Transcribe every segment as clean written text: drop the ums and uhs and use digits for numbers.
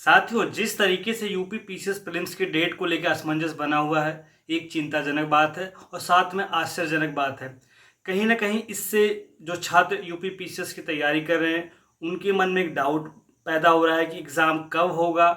साथियों, जिस तरीके से यूपी पीसीएस प्रीलिम्स की डेट को लेकर असमंजस बना हुआ है, एक चिंताजनक बात है और साथ में आश्चर्यजनक बात है। कहीं ना कहीं इससे जो छात्र यूपी पीसीएस की तैयारी कर रहे हैं, उनके मन में एक डाउट पैदा हो रहा है कि एग्ज़ाम कब होगा।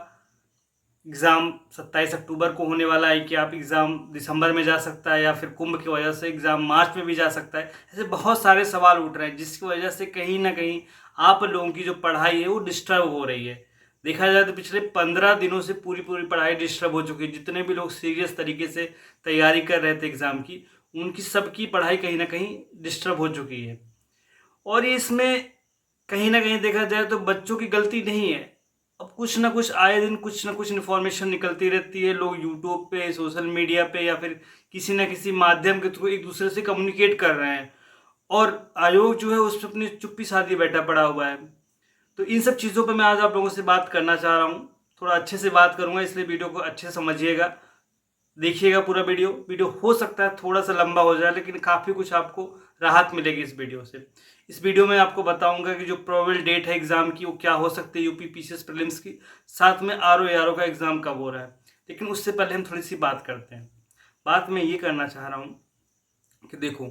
एग्ज़ाम 27 अक्टूबर को होने वाला है कि आप एग्ज़ाम दिसंबर में जा सकता है या फिर कुंभ की वजह से एग्ज़ाम मार्च में भी जा सकता है। ऐसे बहुत सारे सवाल उठ रहे हैं, जिसकी वजह से कहीं ना कहीं आप लोगों की जो पढ़ाई है वो डिस्टर्ब हो रही है। देखा जाए तो पिछले 15 दिनों से पूरी पूरी पढ़ाई डिस्टर्ब हो चुकी है। जितने भी लोग सीरियस तरीके से तैयारी कर रहे थे एग्ज़ाम की, उनकी सबकी पढ़ाई कहीं ना कहीं डिस्टर्ब हो चुकी है। और ये इसमें कहीं ना कहीं देखा जाए तो बच्चों की गलती नहीं है। अब कुछ ना कुछ आए दिन कुछ ना कुछ इन्फॉर्मेशन निकलती रहती है। लोग यूट्यूब पे, सोशल मीडिया पे या फिर किसी ना किसी माध्यम के थ्रू एक दूसरे से कम्युनिकेट कर रहे हैं, और आयोग जो है उस पर अपनी चुप्पी साधी बैठा पड़ा हुआ है। तो इन सब चीज़ों पे मैं आज आप लोगों से बात करना चाह रहा हूँ। थोड़ा अच्छे से बात करूँगा, इसलिए वीडियो को अच्छे से समझिएगा, देखिएगा पूरा वीडियो। वीडियो हो सकता है थोड़ा सा लंबा हो जाए, लेकिन काफ़ी कुछ आपको राहत मिलेगी इस वीडियो से। इस वीडियो में आपको बताऊंगा कि जो प्रोबेबल डेट है एग्ज़ाम की वो क्या हो सकती है यूपी पीसीएस प्रीलिम्स की, साथ में आरओ एआरओ का एग्ज़ाम कब हो रहा है। लेकिन उससे पहले हम थोड़ी सी बात करते हैं। बात मैं ये करना चाह रहा हूँ कि देखो,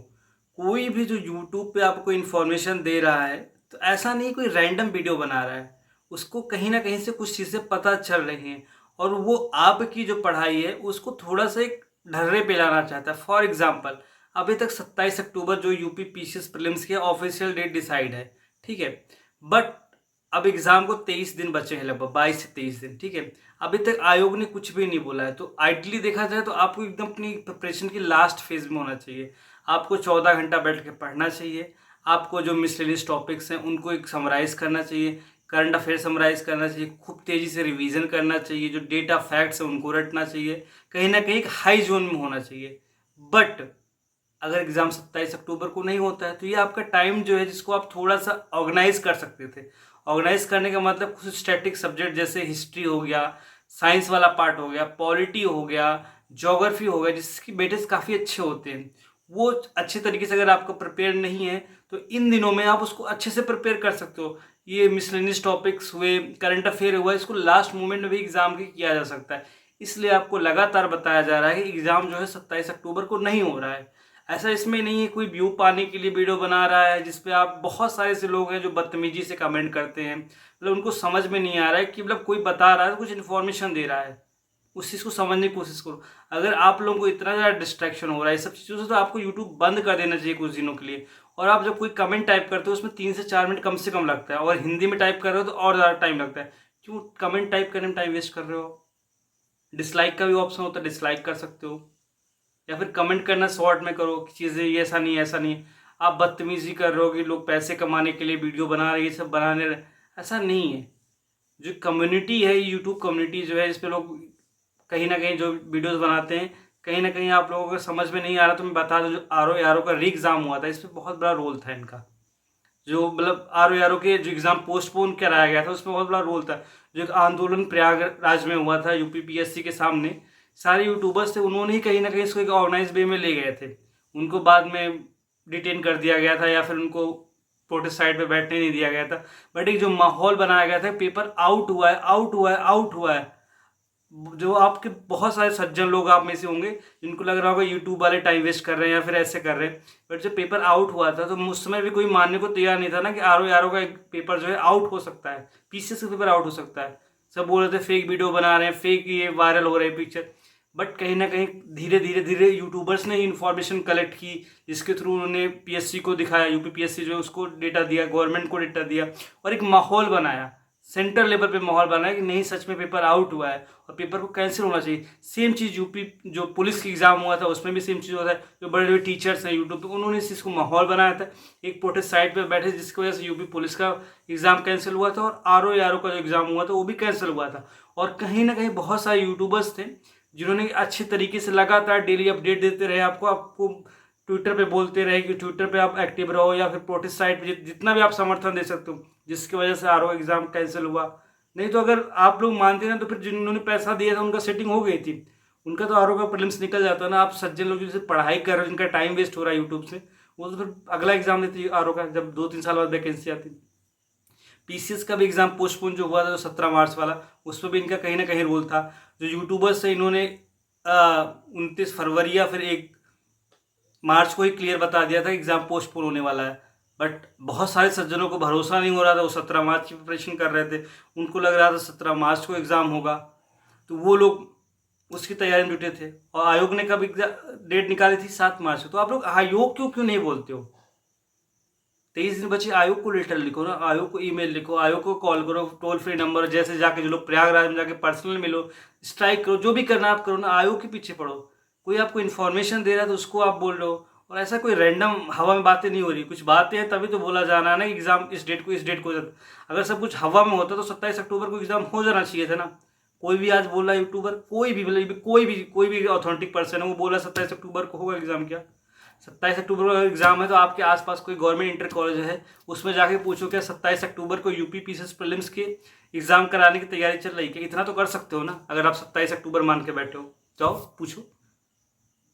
कोई भी जो यूट्यूब पे आपको इन्फॉर्मेशन दे रहा है, तो ऐसा नहीं कोई रैंडम वीडियो बना रहा है। उसको कहीं ना कहीं से कुछ चीज़ें पता चल रही हैं, और वो आपकी जो पढ़ाई है उसको थोड़ा सा एक ढर्रे पे लाना चाहता है। फॉर एग्जाम्पल, अभी तक 27 अक्टूबर जो यूपी पीसीएस प्रीलिम्स की ऑफिशियल डेट डिसाइड है, ठीक है। बट अब एग्ज़ाम को 23 दिन बचे हैं, लगभग 22 से 23 दिन, ठीक है। अभी तक आयोग ने कुछ भी नहीं बोला है। तो आइडली देखा जाए तो आपको एकदम अपनी प्रिपरेशन की लास्ट फेज में होना चाहिए। आपको 14 घंटा बैठ के पढ़ना चाहिए। आपको जो मिसलेनियस टॉपिक्स हैं उनको एक समराइज करना चाहिए, करंट अफेयर समराइज करना चाहिए, खूब तेज़ी से रिवीजन करना चाहिए, जो डेटा फैक्ट्स हैं उनको रटना चाहिए, कहीं ना कहीं एक हाई जोन में होना चाहिए। बट अगर एग्ज़ाम 27 अक्टूबर को नहीं होता है, तो ये आपका टाइम जो है जिसको आप थोड़ा सा ऑर्गेनाइज कर सकते थे। ऑर्गेनाइज करने का मतलब कुछ स्टैटिक सब्जेक्ट जैसे हिस्ट्री हो गया, साइंस वाला पार्ट हो गया, पॉलिटी हो गया, ज्योग्राफी हो गया, जिसकी वेटेज काफ़ी अच्छे होते हैं। वो अच्छे तरीके से अगर आपको प्रिपेयर नहीं है, तो इन दिनों में आप उसको अच्छे से प्रिपेयर कर सकते हो। ये मिसलेनियस टॉपिक्स हुए, करंट अफेयर हुआ, इसको लास्ट मोमेंट में भी एग्ज़ाम के किया जा सकता है। इसलिए आपको लगातार बताया जा रहा है कि एग्ज़ाम जो है 27 अक्टूबर को नहीं हो रहा है। ऐसा इसमें नहीं है कोई व्यू पाने के लिए वीडियो बना रहा है, जिसपे आप बहुत सारे ऐसे लोग हैं जो बदतमीजी से कमेंट करते हैं। मतलब उनको समझ में नहीं आ रहा है कि मतलब कोई बता रहा है तो कुछ इन्फॉर्मेशन दे रहा है, उस चीज़ को समझने की कोशिश करो। अगर आप लोगों को इतना ज़्यादा डिस्ट्रैक्शन हो रहा है इस सब चीज़ों से, तो आपको यूट्यूब बंद कर देना चाहिए कुछ दिनों के लिए। और आप जब कोई कमेंट टाइप करते हो उसमें 3 से 4 मिनट कम से कम लगता है, और हिंदी में टाइप कर रहे हो तो और ज़्यादा टाइम लगता है। क्यों कमेंट टाइप करने में टाइम वेस्ट कर रहे हो? डिसलाइक का भी ऑप्शन होता है, डिसलाइक कर सकते हो, या फिर कमेंट करना शॉर्ट में करो कि चीज़ें ये ऐसा नहीं ऐसा नहीं। आप बदतमीजी कर रहे हो कि लोग पैसे कमाने के लिए वीडियो बना रहे हैं, ये सब बनाने रहे, ऐसा नहीं है। जो कम्युनिटी है, यूट्यूब कम्युनिटी जो है, इस पे लोग कहीं ना कहीं जो वीडियोस बनाते हैं, कहीं ना कहीं आप लोगों को समझ में नहीं आ रहा तो मैं बता दूं, जो आर ओ आर ओ का री एग्ज़ाम हुआ था, इस पर बहुत बड़ा रोल था इनका। जो मतलब आर ओ के जो एग्ज़ाम पोस्टपोन कराया गया था, उसमें बहुत बड़ा रोल था। जो एक आंदोलन प्रयागराज में हुआ था यूपी पीएससी के सामने, सारे यूट्यूबर्स थे, उन्होंने ही कहीं ना कहीं इसको एक ऑर्गेनाइज वे में ले गए थे। उनको बाद में डिटेन कर दिया गया था, या फिर उनको प्रोटेस्ट साइड पे बैठने नहीं दिया गया था। बट एक जो माहौल बनाया गया था, पेपर आउट हुआ है, आउट हुआ है, आउट हुआ है। जो आपके बहुत सारे सज्जन लोग आप में से होंगे जिनको लग रहा होगा यूट्यूब वाले टाइम वेस्ट कर रहे हैं या फिर ऐसे कर रहे हैं। बट जब पेपर आउट हुआ था तो उस समय भी कोई मानने को तैयार नहीं था ना कि आर ओ का एक पेपर जो है आउट हो सकता है, पीसीएस का पेपर आउट हो सकता है। सब बोल रहे थे फेक वीडियो बना रहे हैं, फेक ये वायरल हो रहे हैं पिक्चर। बट कहीं ना कहीं धीरे धीरे धीरे यूट्यूबर्स ने इन्फॉर्मेशन कलेक्ट की, जिसके थ्रू उन्होंने पीएससी को दिखाया, यूपी पीएससी जो है उसको डेटा दिया, गवर्नमेंट को डेटा दिया, और एक माहौल बनाया, सेंट्रल लेवल पे माहौल बनाया कि नहीं सच में पेपर आउट हुआ है और पेपर को कैंसिल होना चाहिए। सेम चीज़ यूपी जो पुलिस की एग्ज़ाम हुआ था उसमें भी सेम चीज़ होता है। जो बड़े बड़े टीचर्स हैं यूट्यूब तो उन्होंने इस चीज़ को माहौल बनाया था, एक प्रोटेस्ट साइड पे बैठे, जिसकी वजह से यूपी पुलिस का एग्ज़ाम कैंसिल हुआ था, और आर ओ का जो एग्ज़ाम हुआ था वो भी कैंसिल हुआ था। और कहीं ना कहीं बहुत सारे यूट्यूबर्स थे जिन्होंने अच्छे तरीके से लगातार डेली अपडेट देते रहे, आपको आपको ट्विटर पे बोलते रहे कि ट्विटर पे आप एक्टिव रहो, या फिर प्रोटेस्ट साइट पे जितना भी आप समर्थन दे सकते हो, जिसकी वजह से आर ओ एग्ज़ाम कैंसिल हुआ। नहीं तो अगर आप लोग मानते ना, तो फिर जिन्होंने पैसा दिया था उनका सेटिंग हो गई थी, उनका तो आर ओ का प्रीलिम्स निकल जाता ना। आप सज्जन लोग जैसे पढ़ाई कर रहे हो, जिनका टाइम वेस्ट हो रहा है यूट्यूब से, वो तो फिर अगला एग्जाम देते आर ओ का, जब 2-3 साल बाद वैकेंसी आती। पीसीएस का भी एग्ज़ाम पोस्टपोन जो हुआ था, जो 17 मार्च वाला, उसमें भी इनका कहीं ना कहीं रोल था। जो यूट्यूबर्स से इन्होंने 29 फरवरी या फिर 1 मार्च को ही क्लियर बता दिया था एग्ज़ाम पोस्टपोन होने वाला है। बट बहुत सारे सज्जनों को भरोसा नहीं हो रहा था, वो 17 मार्च की प्रिपरेशन कर रहे थे, उनको लग रहा था 17 मार्च को एग्ज़ाम होगा, तो वो लोग उसकी तैयारी में जुटे थे। और आयोग ने कब डेट निकाली थी? 7 मार्च को। तो आप लोग आयोग क्यों नहीं बोलते हो? 23 दिन बचे, आयोग को लेटर लिखो ना, आयोग को ईमेल लिखो, आयोग को कॉल करो, टोल फ्री नंबर, जैसे जाके जो लोग प्रयागराज में जाके पर्सनल मिलो, स्ट्राइक करो, जो भी करना आप करो ना, आयोग के पीछे पड़ो। कोई आपको इन्फॉर्मेशन दे रहा है तो उसको आप बोल रहे हो, और ऐसा कोई रैंडम हवा में बातें नहीं हो रही। कुछ बातें हैं तभी तो बोला जाना है ना, एग्जाम इस डेट को अगर सब कुछ हवा में होता तो 27 अक्टूबर को एग्जाम हो जाना चाहिए था ना। कोई भी आज बोल रहा है यूट्यूबर, कोई भी मतलब कोई भी ऑथेंटिक पर्सन है, वो बोला 27 अक्टूबर को होगा एग्जाम। क्या 27 अक्टूबर को एग्जाम है? तो आपके आसपास कोई गवर्नमेंट इंटर कॉलेज है, उसमें जाके पूछो क्या 27 अक्टूबर को यूपी पीसीएस प्रीलिम्स के एग्जाम कराने की तैयारी चल रही है? इतना तो कर सकते हो ना, अगर आप 27 अक्टूबर मान के बैठे हो, जाओ पूछो,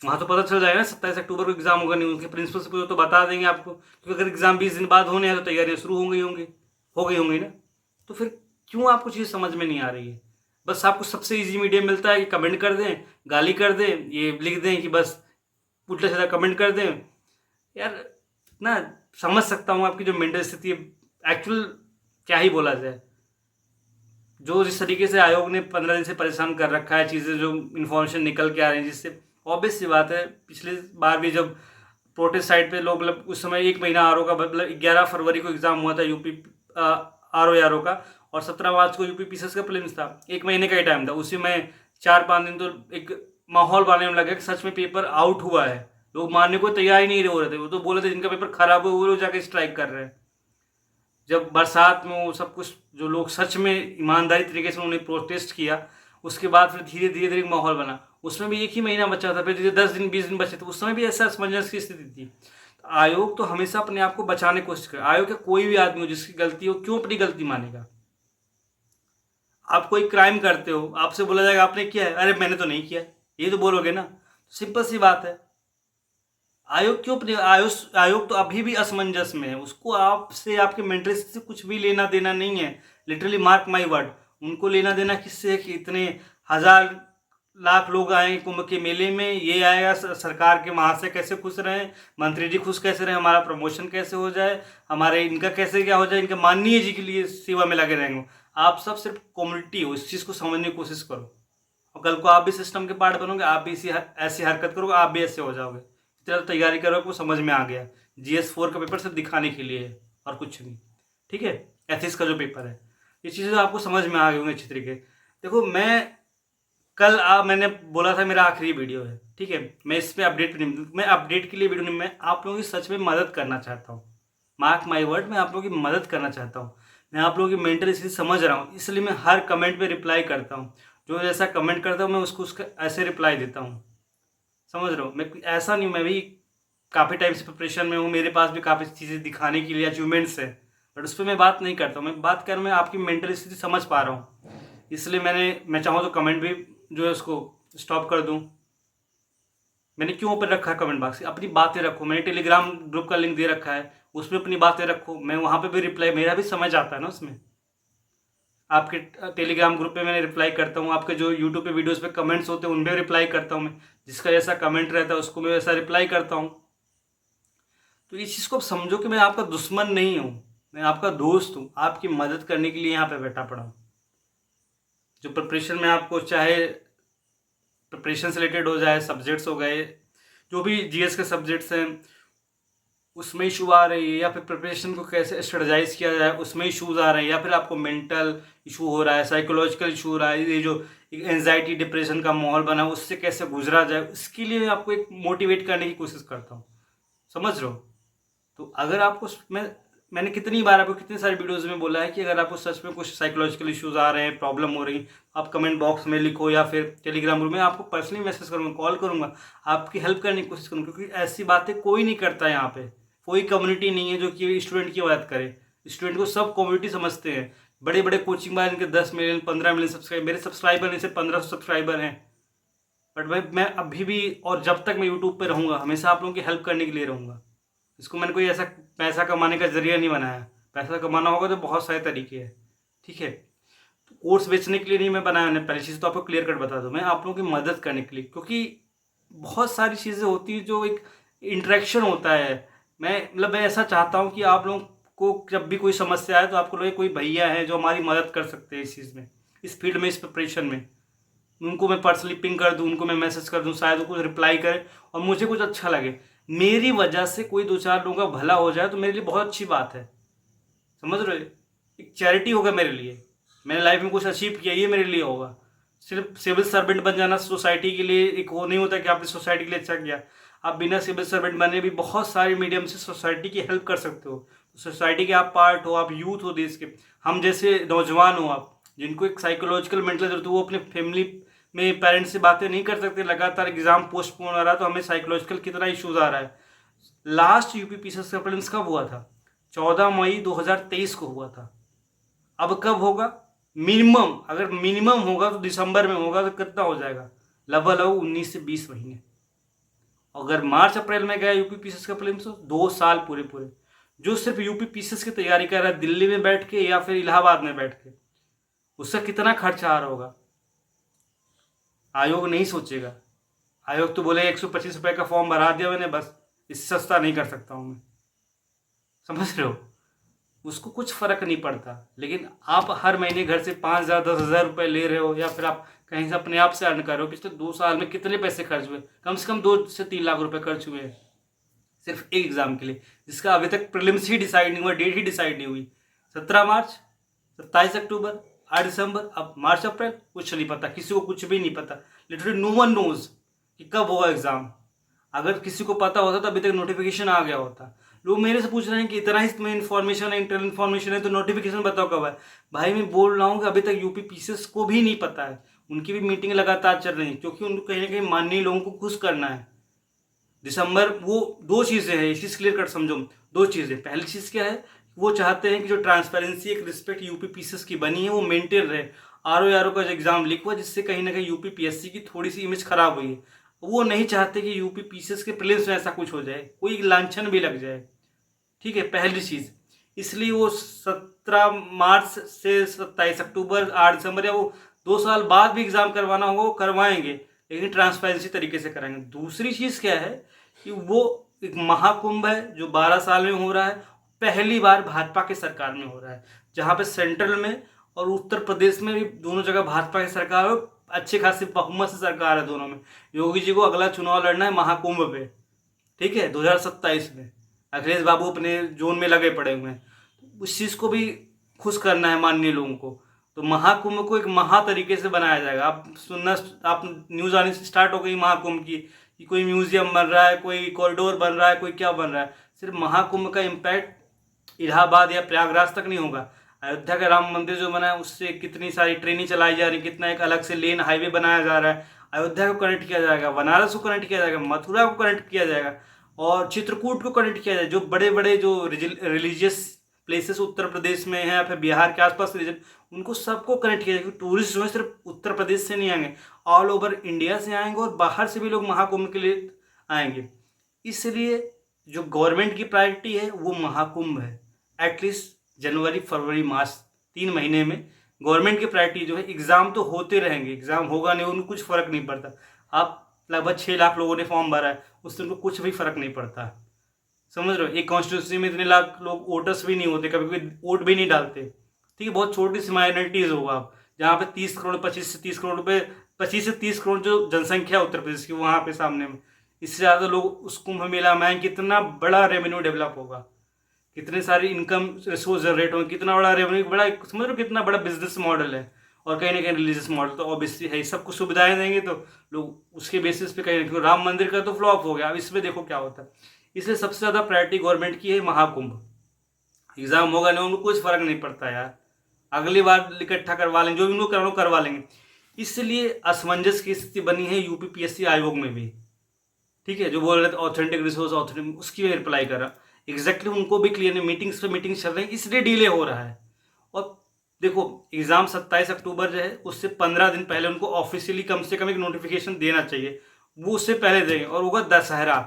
वहाँ तो पता चल जाएगा ना 27 अक्टूबर को एग्जाम होगा नहीं। उनके प्रिंसिपल से पूछो तो बता देंगे आपको, क्योंकि अगर एग्जाम 20 दिन बाद होने हैं तो तैयारियाँ शुरू हो गई होंगी ना। तो फिर क्यों आपको चीज़ समझ में नहीं आ रही है? बस आपको सबसे ईजी मीडियम मिलता है कि कमेंट कर दें, गाली कर दें, ये लिख दें कि बस उल्टा सीधा कमेंट कर दें। यार ना, समझ सकता हूँ आपकी जो मेंटल स्थिति है, एक्चुअल क्या ही बोला जाए। जो जिस तरीके से आयोग ने 15 दिन से परेशान कर रखा है, चीज़ें जो इन्फॉर्मेशन निकल के आ रही हैं, जिससे ऑब्वियस सी बात है, पिछले बार भी जब प्रोटेस्ट साइड पे लोग, मतलब उस समय 1 महीना आर का, मतलब 11 फरवरी को एग्जाम हुआ था यूपी आर का, और 17 मार्च को यूपी पीसीएस का प्रीलिम्स था। 1 महीने का ही टाइम था। उसी में 4-5 दिन तो एक माहौल बनने में लगा कि सच में पेपर आउट हुआ है। लोग मानने को तैयार ही नहीं हो रहे थे, वो तो बोले थे जिनका पेपर खराब हुआ वो लोग जाके स्ट्राइक कर रहे हैं। जब बरसात में वो सब कुछ, जो लोग सच में ईमानदारी तरीके से उन्होंने प्रोटेस्ट किया, उसके बाद फिर धीरे धीरे माहौल बना। उसमें भी 1 ही महीना बचा था, फिर धीरे 10 दिन 20 दिन बचे थे, उस समय भी ऐसा असमंजस की स्थिति थी। तो आयोग तो हमेशा अपने आप को बचाने की कोशिश करे। आयोग का कोई भी आदमी हो जिसकी गलती हो, क्यों अपनी गलती मानेगा? आप कोई क्राइम करते हो, आपसे बोला जाएगा आपने किया है, अरे मैंने तो नहीं किया, ये तो बोलोगे ना। सिंपल सी बात है। आयोग क्यों अपने आयोग तो अभी भी असमंजस में है। उसको आपसे, आपके मेंटल से कुछ भी लेना देना नहीं है। लिटरली मार्क माई वर्ड, उनको लेना देना किससे है कि इतने हजार लाख लोग आए कुंभ के मेले में, ये आएगा सरकार के महाशय कैसे खुश रहें, मंत्री जी खुश कैसे रहें, हमारा प्रमोशन कैसे हो जाए, हमारे इनका कैसे क्या हो जाए, इनके माननीय जी के लिए सेवा में लगे रहेंगे। आप सब सिर्फ कम्युनिटी हो, इस चीज़ को समझने की कोशिश करो। और कल को आप भी सिस्टम के पार्ट बनोगे, आप भी ऐसी हरकत करोगे, आप भी ऐसे हो जाओगे। इतना तैयारी करोगे, वो समझ में आ गया। GS4 का पेपर सिर्फ दिखाने के लिए है और कुछ नहीं। ठीक है, एथिक्स का जो पेपर है, ये चीज़ें आपको समझ में आ गई होंगी अच्छी तरीके। देखो, मैंने बोला था मेरा आखिरी वीडियो है, ठीक है, मैं इस पर अपडेट नहीं, मैं अपडेट के लिए वीडियो नहीं, मैं आप लोगों की सच में मदद करना चाहता हूँ। मार्क माई वर्ड, मैं आप लोगों की मदद करना चाहता हूँ। मैं आप लोगों की मेंटल स्थिति समझ रहा हूँ, इसलिए मैं हर कमेंट पे रिप्लाई करता हूँ। जो जैसा कमेंट करता हूँ मैं उसका ऐसे रिप्लाई देता हूँ। समझ रहे हो, मैं ऐसा नहीं, मैं भी काफ़ी टाइम से प्रिपरेशन में हूँ, मेरे पास भी काफ़ी चीज़ें दिखाने के लिए अचीवमेंट्स है, बट उस पर मैं बात नहीं करता हूँ। मैं आपकी मेंटल स्थिति समझ पा रहा हूँ, इसलिए मैं चाहूँ तो कमेंट भी जो है उसको स्टॉप कर दूँ। मैंने क्यों ओपन रखा है कमेंट बॉक्स? अपनी बातें रखो। मैंने टेलीग्राम ग्रुप का लिंक दे रखा है, उसमें अपनी बातें रखो। मैं वहाँ पे भी रिप्लाई, मेरा भी समझ आता है ना उसमें। आपके टेलीग्राम ग्रुप पे मैंने रिप्लाई करता हूँ, आपके जो यूट्यूब पे वीडियोस पे कमेंट्स होते हैं उन पर रिप्लाई करता हूँ मैं। जिसका जैसा कमेंट रहता है उसको मैं वैसा रिप्लाई करता हूँ। तो इस चीज़ को समझो कि मैं आपका दुश्मन नहीं हूँ, मैं आपका दोस्त हूँ, आपकी मदद करने के लिए यहाँ पे बैठा पड़ा हूँ। जो प्रिपरेशन में आपको, चाहे प्रिपरेशन से रिलेटेड हो जाए, सब्जेक्ट्स हो गए, जो भी GS के सब्जेक्ट्स हैं उसमें इशू आ रही है, या फिर प्रिपरेशन को कैसे स्ट्रेटजाइज किया जाए उसमें इशूज़ आ रहे हैं, या फिर आपको मेंटल इशू हो रहा है, साइकोलॉजिकल इशू हो रहा है, ये जो एंजाइटी डिप्रेशन का माहौल बना उससे कैसे गुजरा जाए, उसके लिए मैं आपको एक मोटिवेट करने की कोशिश करता हूँ। समझ रहे हो? तो अगर आपको, मैंने कितनी बार आपको कितनी सारी वीडियोज़ में बोला है कि अगर आपको सच में कुछ साइकोलॉजिकल इश्यूज़ आ रहे हैं, प्रॉब्लम हो रही, आप कमेंट बॉक्स में लिखो, या फिर टेलीग्राम ग्रुप में आपको पर्सनली मैसेज करूँगा, कॉल करूँगा, आपकी हेल्प करने की कोशिश करूँगा। क्योंकि ऐसी बातें कोई नहीं करता है यहाँ पे। कोई कम्युनिटी नहीं है जो कि स्टूडेंट की मदद करे। स्टूडेंट को सब कम्युनिटी समझते हैं। बड़े बड़े कोचिंग वाले, इनके 10 मिलियन 15 मिलियन सब्सक्राइबर, मेरे सब्सक्राइबर नहीं, सिर्फ 1500 सब्सक्राइबर हैं। बट मैं अभी भी, और जब तक मैं यूट्यूब पर रहूँगा, हमेशा आप लोगों की हेल्प करने के लिए रहूँगा। इसको मैंने कोई ऐसा पैसा कमाने का जरिया नहीं बनाया। पैसा कमाना होगा तो बहुत सारे तरीके हैं, ठीक है। तो कोर्स बेचने के लिए नहीं मैं बनाया, मैंने पहली चीज़ तो आपको क्लियर कट बता दूं, मैं आप लोगों की मदद करने के लिए, क्योंकि बहुत सारी चीज़ें होती हैं जो एक इंटरेक्शन होता है। मैं ऐसा चाहता हूँ कि आप लोगों को जब भी कोई समस्या आए तो आपको लगे कोई भैया है जो हमारी मदद कर सकते हैं इस चीज़ में, इस फील्ड में, इस प्रिपरेशन में। उनको मैं पर्सनली पिंग कर दूं, उनको मैं मैसेज कर दूं, शायद वो कुछ रिप्लाई करे और मुझे कुछ अच्छा लगे, मेरी वजह से कोई 2-4 लोगों का भला हो जाए तो मेरे लिए बहुत अच्छी बात है। समझ रहे हो? एक चैरिटी होगा मेरे लिए, मैंने लाइफ में कुछ अचीव किया, ये मेरे लिए होगा। सिर्फ सिविल सर्वेंट बन जाना सोसाइटी के लिए एक वो नहीं होता कि आपने सोसाइटी के लिए अच्छा किया। आप बिना सिविल सर्वेंट बने भी बहुत सारे मीडियम से सोसाइटी की हेल्प कर सकते हो। सोसाइटी के आप पार्ट हो, आप यूथ हो देश के, हम जैसे नौजवान हो आप, जिनको एक साइकोलॉजिकल मेंटल जरूरत है, वो अपने फैमिली में पेरेंट्स से बातें नहीं कर सकते, लगातार एग्जाम पोस्टपोन आ रहा है तो हमें साइकोलॉजिकल कितना इशूज आ रहा है। लास्ट यूपी पीसीएस का प्रीलिम्स कब हुआ था? 14 मई 2023 को हुआ था। अब कब होगा? मिनिमम, अगर मिनिमम होगा तो दिसंबर में होगा, तो कितना हो जाएगा? लगभग 19 से 20 महीने। अगर मार्च अप्रैल में गया यूपी पीसीएस का प्रीलिम्स तो 2 साल पूरे पूरे, जो सिर्फ यूपी पीसीएस की तैयारी कर रहा है दिल्ली में बैठ के या फिर इलाहाबाद में बैठ के, उसका कितना खर्चा आ रहा होगा? आयोग नहीं सोचेगा। आयोग तो बोले 125 रुपए का फॉर्म भरा दिया मैंने, बस, इससे सस्ता नहीं कर सकता हूं मैं। समझ रहे हो? उसको कुछ फर्क नहीं पड़ता। लेकिन आप हर महीने घर से 5,000 10,000 रुपए ले रहे हो, या फिर आप कहीं से अपने आप से अर्न कर रहे हो। पिछले 2 साल में कितने पैसे खर्च हुए? कम से कम 2 से 3 लाख रुपए खर्च हुए हैं सिर्फ एक एग्जाम के लिए, जिसका अभी तक प्रीलिम्स ही डिसाइड नहीं हुआ, डेट ही डिसाइड नहीं हुई। 17 मार्च, 27 अक्टूबर, 8 दिसंबर, अब मार्च अप्रैल, कुछ नहीं पता, किसी को कुछ भी नहीं पता। लिटरली नो वन नोज कि कब होगा एग्जाम। अगर किसी को पता होता तो अभी तक नोटिफिकेशन आ गया होता। लोग मेरे से पूछ रहे हैं कि इतना ही तुम्हें इन्फॉर्मेशन है, इंटरनल इन्फॉर्मेशन है, तो नोटिफिकेशन बताओ कब है। भाई मैं बोल रहा हूँ कि अभी तक यूपी पीसीएस को भी नहीं पता है। उनकी भी मीटिंग लगातार चल रही है, क्योंकि उनको कहीं ना कहीं माननीय लोगों को खुश करना है। दिसंबर, वो 2 चीज़ें हैं, इस चीज़ क्लियर कर समझो। 2 चीज़ें, पहली चीज़ क्या है, वो चाहते हैं कि जो ट्रांसपेरेंसी, एक रिस्पेक्ट यूपी पीसीएस की बनी है वो मेंटेन रहे। आरओ का जो एग्जाम लीक हुआ, जिससे कहीं ना कहीं यूपी पीएससी की थोड़ी सी इमेज खराब हुई है, वो नहीं चाहते कि यूपी पीसीएस के प्रीलिम्स में ऐसा कुछ हो जाए, कोई लांछन भी लग जाए। ठीक है, पहली चीज़। इसलिए वो 17 मार्च से 27 अक्टूबर, 8 दिसंबर, या वो 2 साल बाद भी एग्जाम करवाना होगा वो करवाएंगे, लेकिन ट्रांसपेरेंसी तरीके से कराएंगे। दूसरी चीज़ क्या है कि वो एक महाकुंभ है जो 12 साल में हो रहा है, पहली बार भाजपा की सरकार में हो रहा है, जहाँ पे सेंट्रल में और उत्तर प्रदेश में भी दोनों जगह भाजपा की सरकार है, अच्छे खासी बहुमत से सरकार है दोनों में। योगी जी को अगला चुनाव लड़ना है महाकुंभ पे, ठीक है, 2027 में। अखिलेश बाबू अपने जोन में लगे पड़े हुए हैं, उस चीज़ को भी खुश करना है माननीय लोगों को। तो महाकुंभ को एक महा तरीके से बनाया जाएगा। आप सुनना, आप न्यूज़ आने से स्टार्ट हो गई महाकुंभ की, कि कोई म्यूजियम बन रहा है, कोई कॉरिडोर बन रहा है, कोई क्या बन रहा है। सिर्फ महाकुंभ का इम्पैक्ट इलाहाबाद या प्रयागराज तक नहीं होगा। अयोध्या का राम मंदिर जो बना है उससे कितनी सारी ट्रेनें चलाई जा रही, कितना एक अलग से लेन हाईवे बनाया जा रहा है। अयोध्या को कनेक्ट किया जाएगा, बनारस को कनेक्ट किया जाएगा, मथुरा को कनेक्ट किया जाएगा, और चित्रकूट को कनेक्ट किया जाए। जो बड़े बड़े जो रिलीजियस प्लेसेस उत्तर प्रदेश में हैं या फिर बिहार के आसपास रीजन, उनको सबको कनेक्ट किया जाए। टूरिस्ट जो है सिर्फ उत्तर प्रदेश से नहीं आएंगे, ऑल ओवर इंडिया से आएंगे, और बाहर से भी लोग महाकुंभ के लिए आएंगे। इसलिए जो गवर्नमेंट की प्रायोरिटी है वो महाकुंभ है। एटलीस्ट जनवरी फरवरी मार्च 3 महीने में गवर्नमेंट की प्रायोरिटी जो है, एग्जाम तो होते रहेंगे, एग्जाम होगा नहीं उनको कुछ फर्क नहीं पड़ता। आप लगभग 6 लाख लोगों ने फॉर्म भरा है, उससे उनको कुछ भी फर्क नहीं पड़ता। समझ रहे हो? एक कॉन्स्टिट्यूंसी में इतने लाख लोग वोटर्स भी नहीं होते, कभी कभी वोट भी नहीं डालते। ठीक है, बहुत छोटी सी माइनॉरिटीज होगा आप, जहाँ पे 30 करोड़ 25 से 30 करोड़ रुपए, 25 से 30 करोड़ जो जनसंख्या है उत्तर प्रदेश की, वहाँ पे सामने में इससे ज़्यादा लोग उस कुंभ मेला में आएंगे, कितना बड़ा रेवेन्यू डेवलप होगा, कितने सारी इनकम रिसोर्स जनरेट होंगे, कितना बड़ा रेवेन्यू, बड़ा समझ लो कितना बड़ा बिजनेस मॉडल है। और कहीं ना कहीं रिलीजियस मॉडल तो ऑब्वियसली है, सबको सुविधाएं देंगे तो लोग उसके बेसिस पे कहीं ना कहीं। राम मंदिर का तो फ्लॉप हो गया, अब इसमें देखो क्या होता है। इसलिए सबसे ज़्यादा प्रायोरिटी गवर्नमेंट की है महाकुंभ। एग्जाम होगा नहीं उनको कुछ फर्क नहीं पड़ता यार, अगली बार इकट्ठा करवा लेंगे, जो भी उनको करवा लेंगे। इसलिए असमंजस की स्थिति बनी है यूपी पीएससी आयोग में भी। ठीक है, जो बोल रहे थे ऑथेंटिक रिसोर्स ऑथेंटिक, उसकी मैं रिप्लाई कर रहा। एग्जैक्टली उनको भी क्लियर नहीं, मीटिंग्स पे मीटिंग चल रही है, इसलिए डिले हो रहा है। और देखो, एग्जाम 27 अक्टूबर जो है, उससे 15 दिन पहले उनको ऑफिशियली कम से कम एक नोटिफिकेशन देना चाहिए, वो उससे पहले देंगे। और होगा दशहरा,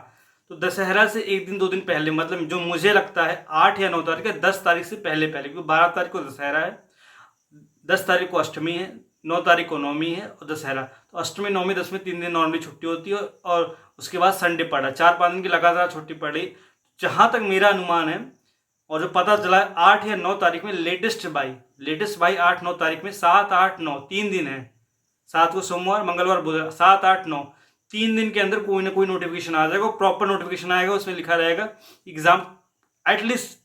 तो दशहरा से एक दिन 2 दिन पहले, मतलब जो मुझे लगता है 8 या 9 तारीख है, 10 तारीख से पहले पहले, क्योंकि 12 तारीख को दशहरा है, 10 तारीख को अष्टमी है, 9 तारीख को नवमी है और दशहरा। तो अष्टमी, नवमी, दसवीं 3 दिन नॉर्मली छुट्टी होती है और उसके बाद संडे पड़ा, 4-5 दिन की लगातार छुट्टी पड़ी। जहाँ तक मेरा अनुमान है और जो पता चला है, 8 या 9 तारीख में लेटेस्ट बाई 8-9 तारीख में, 7, 8, 9 3 दिन है, 7 को सोमवार, मंगलवार, बुधवार, 7, 8, 9 3 दिन के अंदर कोई ना कोई नोटिफिकेशन आ जाएगा, प्रॉपर नोटिफिकेशन आएगा, उसमें लिखा रहेगा एग्जाम एटलीस्ट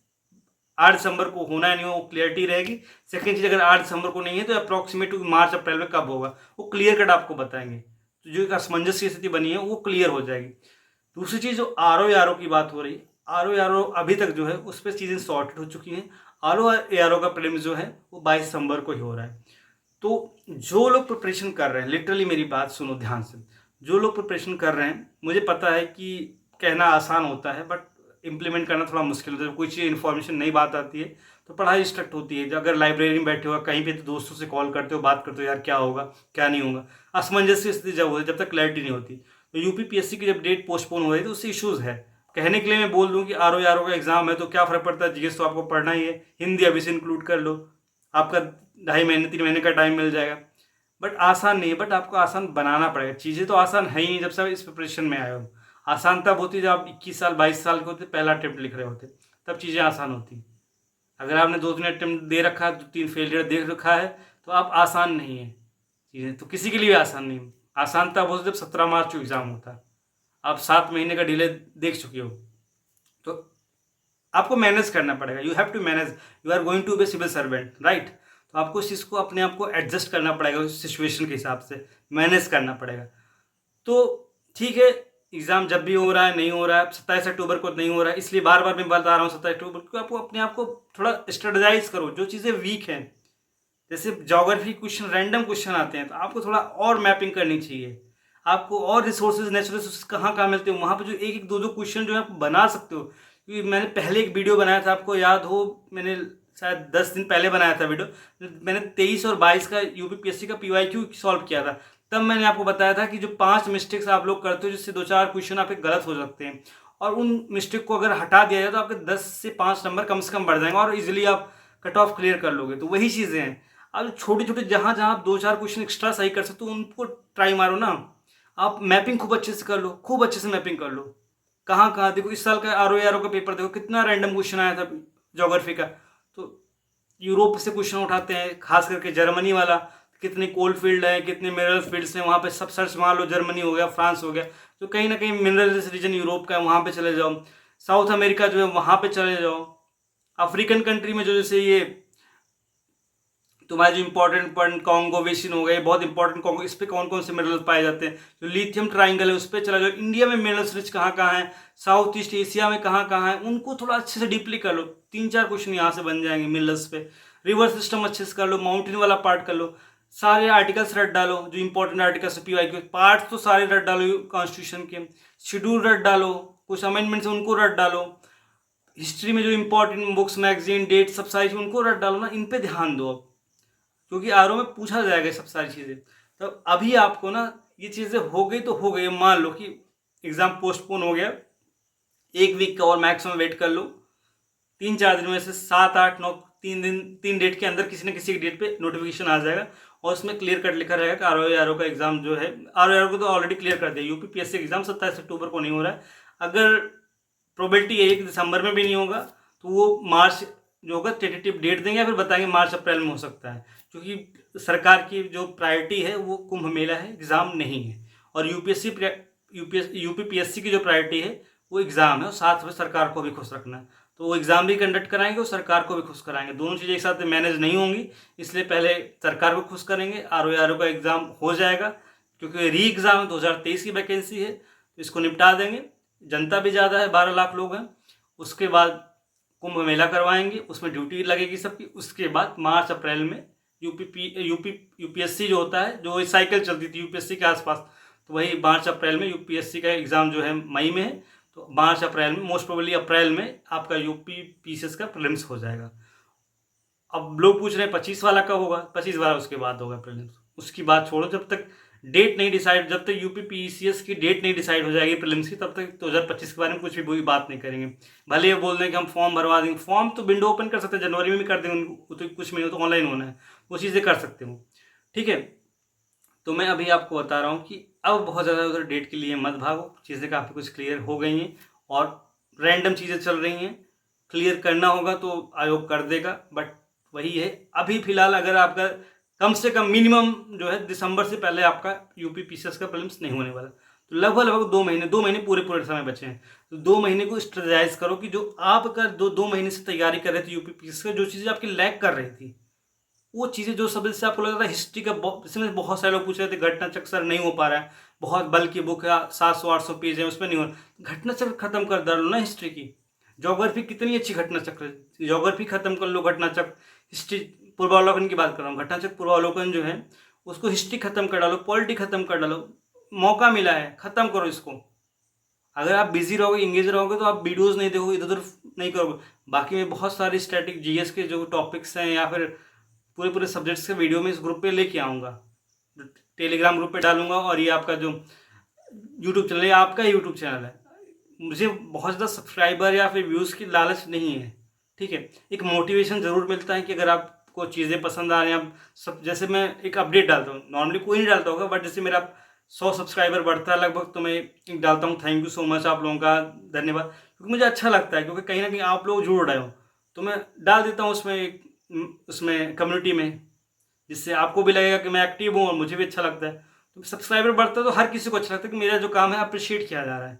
8 दिसंबर को होना है, नहीं हो, वो क्लियरिटी रहेगी। सेकंड चीज़, अगर 8 दिसंबर को नहीं है तो अप्रॉक्सीमेट मार्च अप्रैल में कब होगा वो क्लियर कट आपको बताएंगे। तो जो एक असमंजस की स्थिति बनी है वो क्लियर हो जाएगी। दूसरी चीज़, जो आर ओ की बात हो रही है, आर ओ अभी तक जो है उस पर चीज़ें सॉर्टेड हो चुकी हैं। आर ओ का प्रीलिम्स जो है वो 22 दिसंबर को ही हो रहा है। तो जो लोग प्रिपरेशन कर रहे हैं, लिटरली मेरी बात सुनो ध्यान से, जो लोग प्रिपरेशन कर रहे हैं, मुझे पता है कि कहना आसान होता है बट इम्प्लीमेंट करना थोड़ा मुश्किल होता है। कोई चीज़ इन्फॉर्मेशन नहीं बात आती है तो पढ़ाई डिस्ट्रक्ट होती है। अगर लाइब्रेरी में बैठे हो कहीं पे, तो दोस्तों से कॉल करते हो, बात करते हो, यार क्या होगा क्या नहीं होगा, असमंजस की स्थिति जब होती है, जब तक क्लैरिटी नहीं होती। तो यूपीपीएससी की जब डेट पोस्टपोन हो रही है तो उससे इशूज़ है। कहने के लिए मैं बोल दूं कि आर ओ का एग्जाम है तो क्या फ़र्क पड़ता है, जीएस तो आपको पढ़ना ही है, हिंदी अभी से इंक्लूड कर लो, आपका 2.5 महीने 3 महीने का टाइम मिल जाएगा। बट आसान नहीं है, बट आपको आसान बनाना पड़ेगा। चीज़ें तो आसान है ही नहीं जब से इस प्रिपरेशन में आए हो। आसान तब होती है जब आप 21 साल 22 साल के होते, पहला अटेम्प्ट लिख रहे होते, तब चीज़ें आसान होती। अगर आपने 2-3 अटेम्प्ट दे रखा है, 2-3 फेलियर देख रखा है, तो आप आसान नहीं है चीज़ें, तो किसी के लिए आसान नहीं है। आसान तब होता जब 17 मार्च को एग्ज़ाम होता है, आप 7 महीने का डिले देख चुके हो। तो आपको मैनेज करना पड़ेगा, you have to manage, you are going to be civil servant, right. तो आपको उस चीज़ को अपने आप को एडजस्ट करना पड़ेगा, उस सिचुएशन के हिसाब से मैनेज करना पड़ेगा। तो ठीक है, एग्ज़ाम जब भी हो रहा है, नहीं हो रहा है, 27 अक्टूबर को नहीं हो रहा है, इसलिए बार बार मैं बता रहा हूँ 27 अक्टूबर को। आपको अपने आप को थोड़ा स्ट्रेटजाइज करो, जो चीज़ें वीक हैं, जैसे ज्योग्राफी क्वेश्चन, रैंडम क्वेश्चन आते हैं, तो आपको थोड़ा और मैपिंग करनी चाहिए। आपको और रिसोर्सेज, नेचुरल रिसोर्सेज कहाँ कहाँ मिलते हैं, वहाँ पे जो एक एक 2-2 क्वेश्चन जो है आप बना सकते हो। क्योंकि मैंने पहले एक वीडियो बनाया था, आपको याद हो, मैंने शायद 10 दिन पहले बनाया था वीडियो, मैंने 23 और 22 का यूपीपीएससी का पीवाईक्यू सॉल्व किया था। तब मैंने आपको बताया था कि जो 5 मिस्टेक्स आप लोग करते हो, जिससे 2-4 क्वेश्चन आपके गलत हो सकते हैं, और उन मिस्टेक को अगर हटा दिया जाए तो आपके 10 से 5 नंबर कम से कम बढ़ जाएंगे और इजीली आप कट ऑफ क्लियर कर लोगे। तो वही चीज़ें हैं। अब छोटे छोटे जहाँ जहाँ आप 2-4 क्वेश्चन एक्स्ट्रा सही कर सकते हो, उनको ट्राई मारो ना। आप मैपिंग खूब अच्छे से कर लो, खूब अच्छे से मैपिंग कर लो। कहाँ कहाँ देखो, इस साल का आर ओ का पेपर देखो, कितना रैंडम क्वेश्चन आया था ज्योग्राफी का। तो यूरोप से क्वेश्चन उठाते हैं, खास करके जर्मनी वाला, कितने कोल फील्ड हैं, कितने मिनरल फील्ड्स हैं, वहाँ पे सब सर्च मार लो, जर्मनी हो गया, फ्रांस हो गया, तो कहीं ना कहीं मिनरल रीजन यूरोप का है, वहाँ पे चले जाओ। साउथ अमेरिका जो है वहाँ पे चले जाओ। अफ्रीकन कंट्री में जो जैसे ये तुम्हारे जो इंपॉर्टेंट पॉइंट, कॉन्गो बेसिन हो गए, बहुत इंपॉर्टेंट कॉन्गो, इस पे कौन कौन से मिनरल्स पाए जाते हैं, जो लिथियम ट्राइंगल है उस पर चला जाओ। इंडिया में मिनरल्स रिच कहाँ कहाँ है, साउथ ईस्ट एशिया में कहाँ कहाँ है, उनको थोड़ा अच्छे से डीपली कर लो। 3-4 क्वेश्चन यहाँ से बन जाएंगे मिनरल्स पे। रिवर सिस्टम अच्छे से कर लो, माउंटेन वाला पार्ट कर लो, सारे आर्टिकल्स रट डालो, जो इंपॉर्टेंट आर्टिकल्स पीवाईक्यू पार्ट्स तो सारे रट डालो कॉन्स्टिट्यूशन के, शेड्यूल रट डालो, कुछ अमेंडमेंट्स हैं उनको रट डालो, हिस्ट्री में जो इंपॉर्टेंट बुक्स, मैगजीन, डेट, सब सारी उनको रट डालो ना। इन पे ध्यान दो अब, क्योंकि आर ओ में पूछा जाएगा ये सब सारी चीज़ें। तो अभी आपको ना ये चीज़ें हो गई तो हो गई। मान लो कि एग्ज़ाम पोस्टपोन हो गया, 1 वीक का और मैक्सिमम वेट कर लो, 3-4 दिन में से 7, 8, 9, 3 दिन, 3 डेट के अंदर किसी न किसी डेट पे नोटिफिकेशन आ जाएगा और उसमें क्लियर कट लिखा रहेगा कि आर ओ का एग्ज़ाम जो है, आर ओ को तो ऑलरेडी क्लियर कर दिया। यूपीपीएससी एग्ज़ाम 27 अक्टूबर को नहीं हो रहा है। अगर प्रोबेबिलिटी है कि दिसंबर में भी नहीं होगा, तो वो मार्च जो होगा टेंटेटिव डेट देंगे, फिर बताएंगे मार्च अप्रैल में हो सकता है। क्योंकि सरकार की जो प्रायोरिटी है वो कुंभ मेला है, एग्ज़ाम नहीं है। और यूपीपीएससी की जो प्रायोरिटी है वो एग्ज़ाम है, और साथ में सरकार को भी खुश रखना है। तो वो एग्ज़ाम भी कंडक्ट कराएंगे और सरकार को भी खुश कराएंगे। दोनों चीज़ें एक साथ मैनेज नहीं होंगी, इसलिए पहले सरकार को खुश करेंगे, आर ओ का एग्ज़ाम हो जाएगा, क्योंकि री एग्ज़ाम 2023 की वैकेंसी है, तो इसको निपटा देंगे। जनता भी ज़्यादा है, 12 लाख लोग हैं। उसके बाद कुंभ मेला करवाएंगे, उसमें ड्यूटी लगेगी सबकी। उसके बाद मार्च अप्रैल में यूपीएससी जो होता है, जो साइकिल चलती थी यूपीएससी के आसपास, तो वही मार्च अप्रैल में यूपीएससी का एग्ज़ाम जो है मई में है, तो मार्च अप्रैल में, मोस्ट प्रोबेबली अप्रैल में आपका यूपीपीसीएस का प्रीलिम्स हो जाएगा। अब लोग पूछ रहे हैं 25 वाला कब होगा, 25 वाला उसके बाद होगा प्रीलिम्स, उसकी बात छोड़ो, जब तक डेट नहीं डिसाइड, जब तक यूपी पीसीएस की डेट नहीं डिसाइड हो जाएगी प्रीलिम्स की, तब तक 2025 के बारे में कुछ भी बुरी बात नहीं करेंगे। भले ये बोल दें कि हम फॉर्म भरवा देंगे, फॉर्म तो विंडो ओपन कर सकते हैं, जनवरी में भी कर देंगे, वो तो कुछ महीने तो ऑनलाइन होना है, वो चीज़ें कर सकते हो। ठीक है, तो मैं अभी आपको बता रहा हूँ कि अब बहुत ज़्यादा उधर डेट के लिए मत भागो, चीज़ें काफ़ी कुछ क्लियर हो गई हैं और रैंडम चीज़ें चल रही हैं। क्लियर करना होगा तो आयोग कर देगा, बट वही है, अभी फ़िलहाल अगर आपका कम से कम मिनिमम जो है दिसंबर से पहले आपका यूपी पीसीएस का प्रीलिम्स नहीं होने वाला, तो लगभग 2 महीने पूरे समय बचे हैं। तो 2 महीने को स्ट्रेटजाइज करो कि जो आपका 2 महीने से तैयारी कर रहे थे यूपी पीसीएस का, जो चीज़ें आपकी लैग कर रही थी, वो चीज़ें जो सब से आपको लग रहा था हिस्ट्री का, इसमें बहुत सारे लोग पूछ रहे थे घटना चक्र सर नहीं हो पा रहा है, बहुत बल की बुक है, 700-800 पेज है, उसमें नहीं हो रहा, घटना चक्र खत्म कर डालो ना हिस्ट्री की। ज्योग्राफी कितनी अच्छी घटना चक्र, ज्योग्राफी खत्म कर लो, घटना चक्र, हिस्ट्री पूर्वावलोकन की बात कर रहा हूँ, घटना चक्र पूर्वावलोकन जो है उसको हिस्ट्री खत्म कर डालो, पॉलिटी खत्म कर डालो, मौका मिला है, खत्म करो इसको। अगर आप बिजी रहोगे, इंगेज रहोगे, तो आप वीडियोस नहीं देखोगे, इधर उधर नहीं करोगे। बाकी मैं बहुत सारी स्टैटिक जीएस के जो टॉपिक्स हैं या फिर पूरे सब्जेक्ट्स के वीडियो में इस ग्रुप पे लेके आऊँगा, टेलीग्राम ग्रुप पे डालूंगा, और ये आपका जो यूट्यूब चैनल है, आपका यूट्यूब चैनल है, मुझे बहुत ज़्यादा सब्सक्राइबर या फिर व्यूज़ की लालच नहीं है। ठीक है, एक मोटिवेशन ज़रूर मिलता है कि अगर आपको चीज़ें पसंद आ रही हैं, आप सब, जैसे मैं एक अपडेट डालता हूँ, नॉर्मली कोई नहीं डालता होगा, बट जैसे मेरा 100 सब्सक्राइबर बढ़ता है लगभग, तो मैं एक डालता हूँ, थैंक यू सो मच, आप लोगों का धन्यवाद, क्योंकि मुझे अच्छा लगता है, क्योंकि कहीं ना कहीं आप लोग जुड़ रहे हो, तो मैं डाल देता हूँ उसमें कम्युनिटी में, जिससे आपको भी लगेगा कि मैं एक्टिव हूँ और मुझे भी अच्छा लगता है। तो सब्सक्राइबर बढ़ता है तो हर किसी को अच्छा लगता है कि मेरा जो काम है अप्रिशिएट किया जा रहा है।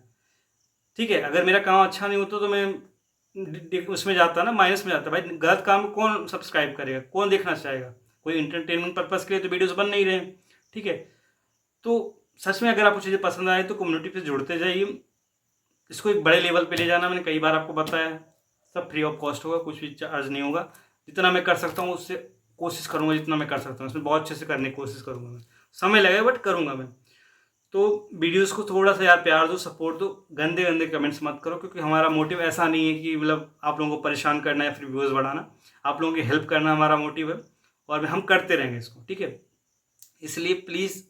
ठीक है, अगर मेरा काम अच्छा नहीं होता तो मैं उसमें जाता ना, माइनस में जाता, भाई गलत काम कौन सब्सक्राइब करेगा, कौन देखना चाहेगा, कोई इंटरटेनमेंट पर्पज़ के लिए तो वीडियोस बन नहीं रहे हैं। ठीक है, तो सच में अगर आपको चीज़ें पसंद आए तो कम्युनिटी पे जुड़ते जाइए, इसको एक बड़े लेवल पे ले जाना, मैंने कई बार आपको बताया है, सब फ्री ऑफ कॉस्ट होगा, कुछ भी चार्ज नहीं होगा, जितना मैं कर सकता हूँ उससे कोशिश करूँगा, जितना मैं कर सकता हूँ उसमें बहुत अच्छे से करने की कोशिश करूँगा, मैं समय लगेगा बट करूँगा मैं। तो वीडियोस को थोड़ा सा यार प्यार दो, सपोर्ट दो, गंदे गंदे कमेंट्स मत करो, क्योंकि हमारा मोटिव ऐसा नहीं है कि मतलब आप लोगों को परेशान करना या फिर व्यूज़ बढ़ाना, आप लोगों की हेल्प करना हमारा मोटिव है, और हम करते रहेंगे इसको। ठीक है, इसलिए प्लीज़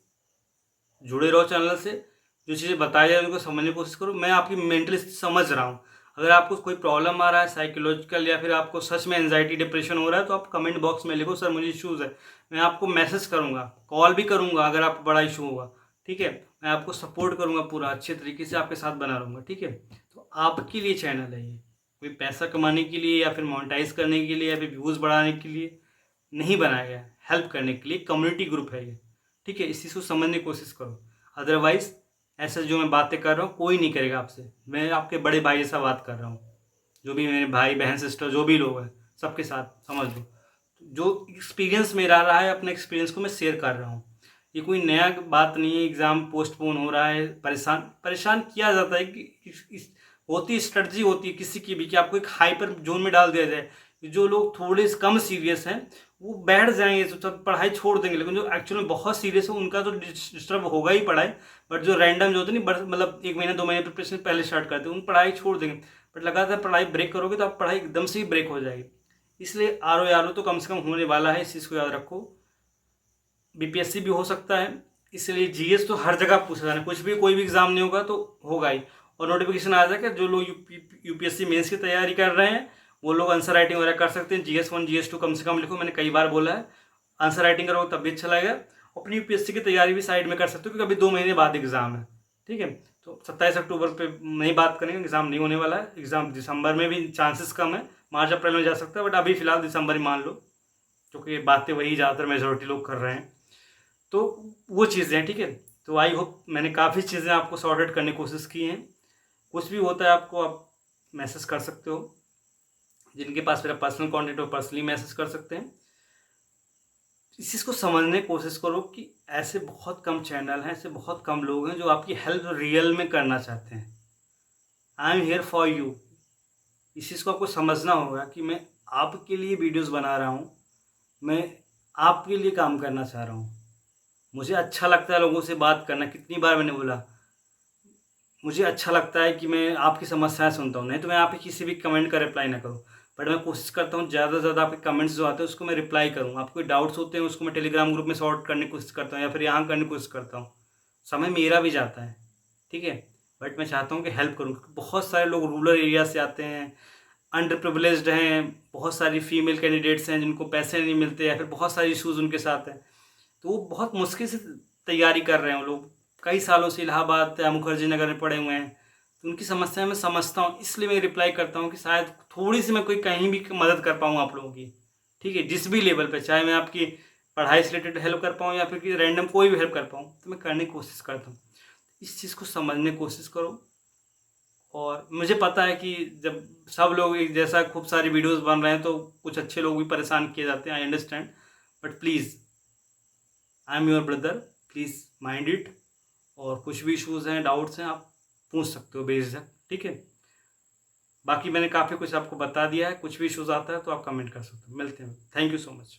जुड़े रहो चैनल से, जो चीज़ें बताई जाए उनको समझने की कोशिश करो। मैं आपकी मेंटल स्थिति समझ रहा हूँ, अगर आपको कोई प्रॉब्लम आ रहा है साइकोलॉजिकल, या फिर आपको सच में एंजाइटी डिप्रेशन हो रहा है, तो आप कमेंट बॉक्स में लिखो सर मुझे इश्यूज़ है, मैं आपको मैसेज करूँगा, कॉल भी करूँगा अगर आपको बड़ा इशू होगा। ठीक है, मैं आपको सपोर्ट करूँगा, पूरा अच्छे तरीके से आपके साथ बना रहूँगा। ठीक है, तो आपके लिए चैनल है ये, कोई पैसा कमाने के लिए या फिर मोनेटाइज करने के लिए या फिर व्यूज़ बढ़ाने के लिए नहीं बनाया गया, हेल्प करने के लिए कम्युनिटी ग्रुप है ये। ठीक है, इस चीज़ को समझने की कोशिश करो, अदरवाइज़ ऐसे जो मैं बातें कर रहा हूँ कोई नहीं करेगा आपसे, मैं आपके बड़े भाई जैसा बात कर रहा हूँ, जो भी मेरे भाई बहन सिस्टर जो भी लोग हैं सबके साथ समझ लो, जो एक्सपीरियंस मेरा रहा है अपने एक्सपीरियंस को मैं शेयर कर रहा हूँ, ये कोई नया बात नहीं है। एग्ज़ाम पोस्टपोन हो रहा है, परेशान परेशान किया जाता है कि होती स्ट्रेटजी होती है किसी की भी कि आपको एक हाइपर जोन में डाल दिया जाए, जो लोग थोड़े कम सीरियस हैं वो बैठ जाएंगे तो पढ़ाई छोड़ देंगे, लेकिन जो एक्चुअली बहुत सीरियस है उनका तो डिस्टर्ब होगा ही पढ़ाई, बट जो रैंडम जो होते नहीं, मतलब 1 महीने 2 महीने प्रिपरेशन पहले स्टार्ट करते हैं उन पढ़ाई छोड़ देंगे, बट लगातार पढ़ाई ब्रेक करोगे तो आप पढ़ाई एकदम से ही ब्रेक हो जाएगी। इसलिए आर तो कम से कम होने वाला है, इस चीज़ को याद रखो। बीपीएससी भी हो सकता है, इसलिए जीएस तो हर जगह पूछा जाना, कुछ भी कोई भी एग्ज़ाम नहीं होगा तो होगा ही, और नोटिफिकेशन आ जाएगा। जो लोग यूपीएससी मेंस की तैयारी कर रहे हैं वो लोग आंसर राइटिंग वगैरह कर सकते हैं, GS1 GS2 कम से कम लिखो, मैंने कई बार बोला है, आंसर राइटिंग करोगे तब भी अच्छा लगेगा। अपनी यूपीएससी की तैयारी भी साइड में कर सकते हो, क्योंकि अभी 2 महीने बाद एग्ज़ाम है। ठीक है, तो 27 अक्टूबर पे नहीं बात करेंगे, एग्ज़ाम नहीं होने वाला है, एग्ज़ाम दिसंबर में भी चांसेस कम है, मार्च अप्रैल में जा सकता है, बट अभी फिलहाल दिसंबर ही मान लो, क्योंकि बातें वही ज़्यादातर मेजोरिटी लोग कर रहे हैं, तो वो चीज़ें हैं। ठीक है, तो आई होप मैंने काफ़ी चीज़ें आपको सॉर्ट आउट करने की कोशिश की हैं, कुछ भी होता है आपको आप मैसेज कर सकते हो, जिनके पास मेरा पर्सनल कॉन्टेक्ट हो पर्सनली मैसेज कर सकते हैं। इस चीज़ को समझने की कोशिश करो कि ऐसे बहुत कम चैनल हैं, ऐसे बहुत कम लोग हैं जो आपकी हेल्प रियल में करना चाहते हैं। I am here for you, इस चीज़ को आपको समझना होगा कि मैं आपके लिए वीडियोस बना रहा हूँ, मैं आपके लिए काम करना चाह रहा हूँ। मुझे अच्छा लगता है लोगों से बात करना, कितनी बार मैंने बोला, मुझे अच्छा लगता है कि मैं आपकी समस्याएं सुनता हूँ, नहीं तो मैं आप किसी भी कमेंट का रिप्लाई ना करूँ, बट मैं कोशिश करता हूँ ज़्यादा से ज़्यादा आपके कमेंट्स जो आते हैं उसको मैं रिप्लाई करूँ। आपको कोई डाउट्स होते हैं उसको मैं टेलीग्राम ग्रुप में सॉर्ट करने की कोशिश करता हूँ या फिर यहाँ करने की कोशिश करता हूँ। समय मेरा भी जाता है, ठीक है, बट मैं चाहता हूँ कि हेल्प करूँ, क्योंकि बहुत सारे लोग रूरल एरिया से आते हैं, अंडर प्रिविलेज्ड हैं, बहुत सारी फीमेल कैंडिडेट्स हैं जिनको पैसे नहीं मिलते या फिर बहुत सारे इश्यूज़ उनके साथ हैं। तो वो बहुत मुश्किल से तैयारी कर रहे हैं, वो लोग कई सालों से इलाहाबाद या मुखर्जी नगर में पड़े हुए हैं। तो उनकी समस्या मैं समझता हूँ, इसलिए मैं रिप्लाई करता हूँ कि शायद थोड़ी सी मैं कोई कहीं भी मदद कर पाऊँ आप लोगों की, ठीक है, जिस भी लेवल पे, चाहे मैं आपकी पढ़ाई से रिलेटेड हेल्प कर पाऊँ या फिर कि रैंडम कोई भी हेल्प कर पाऊँ, तो मैं करने की कोशिश करता हूँ। इस चीज़ को समझने की कोशिश करो। और मुझे पता है कि जब सब लोग एक जैसा खूब सारी वीडियोस बन रहे हैं तो कुछ अच्छे लोग भी परेशान किए जाते हैं, I understand, but please I am your brother, please mind it. और कुछ भी इश्यूज़ हैं, डाउट्स हैं, आप पूछ सकते हो बेझिझक, ठीक है। बाकी मैंने काफ़ी कुछ आपको बता दिया है, कुछ भी इश्यूज़ आता है तो आप कमेंट कर सकते हो। मिलते हैं, थैंक यू सो मच।